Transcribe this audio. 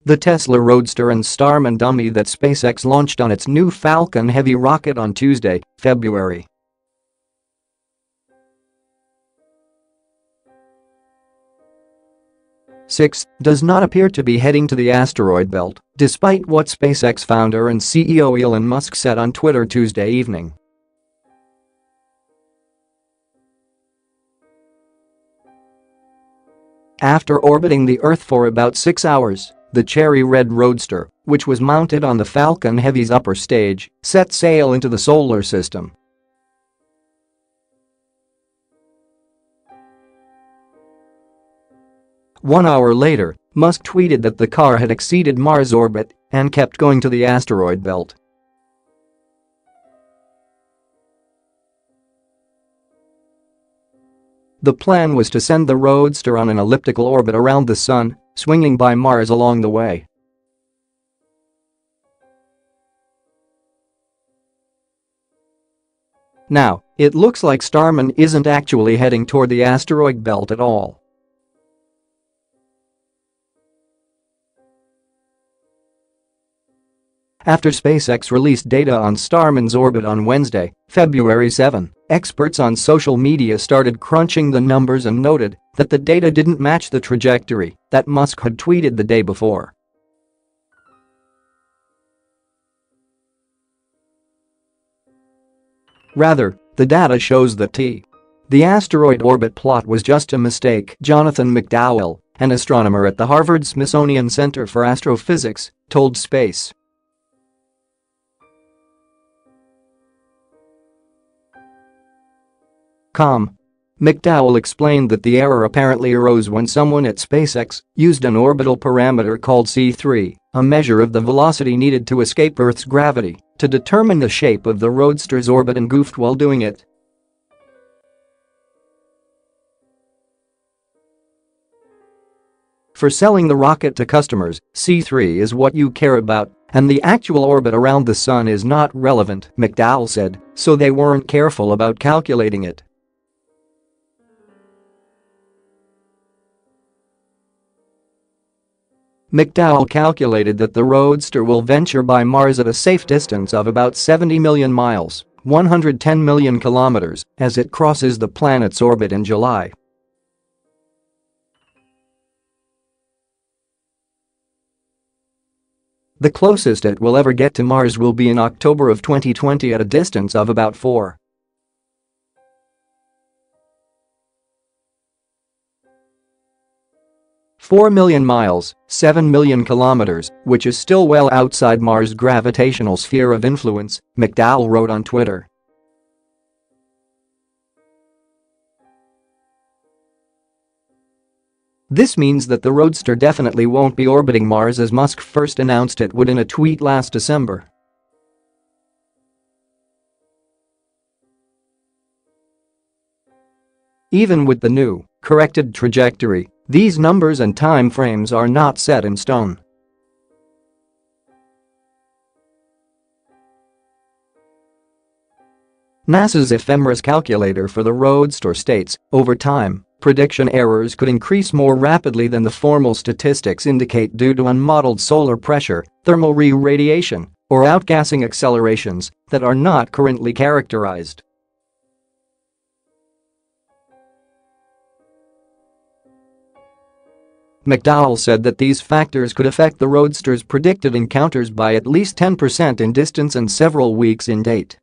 the Tesla Roadster and Starman dummy that SpaceX launched on its new Falcon Heavy rocket on Tuesday, February. Does not appear to be heading to the asteroid belt, despite what SpaceX founder and CEO Elon Musk said on Twitter Tuesday evening. After orbiting the Earth for about 6 hours, the cherry-red Roadster, which was mounted on the Falcon Heavy's upper stage, set sail into the solar system. One hour later, Musk tweeted that the car had exceeded Mars orbit and kept going to the asteroid belt. The plan was to send the Roadster on an elliptical orbit around the Sun, swinging by Mars along the way. Now, it looks like Starman isn't actually heading toward the asteroid belt at all. After SpaceX released data on Starman's orbit on Wednesday, February 7, experts on social media started crunching the numbers and noted that the data didn't match the trajectory that Musk had tweeted the day before. Rather, the data shows that the asteroid orbit plot was just a mistake. Jonathan McDowell, an astronomer at the Harvard-Smithsonian Center for Astrophysics, told Space. McDowell explained that the error apparently arose when someone at SpaceX used an orbital parameter called C3, a measure of the velocity needed to escape Earth's gravity, to determine the shape of the Roadster's orbit and goofed while doing it. For selling the rocket to customers, C3 is what you care about, and the actual orbit around the Sun is not relevant, McDowell said, so they weren't careful about calculating it. McDowell calculated that the Roadster will venture by Mars at a safe distance of about 70 million miles, 110 million kilometers, as it crosses the planet's orbit in July. The closest it will ever get to Mars will be in October of 2020 at a distance of about 4 million miles, 7 million kilometers, which is still well outside Mars' gravitational sphere of influence, McDowell wrote on Twitter. This means that the Roadster definitely won't be orbiting Mars as Musk first announced it would in a tweet last December. Even with the new, corrected trajectory, these numbers and time frames are not set in stone. NASA's ephemeris calculator for the Roadster states, over time, prediction errors could increase more rapidly than the formal statistics indicate due to unmodeled solar pressure, thermal re-radiation, or outgassing accelerations that are not currently characterized. McDowell said that these factors could affect the Roadster's predicted encounters by at least 10% in distance and several weeks in date.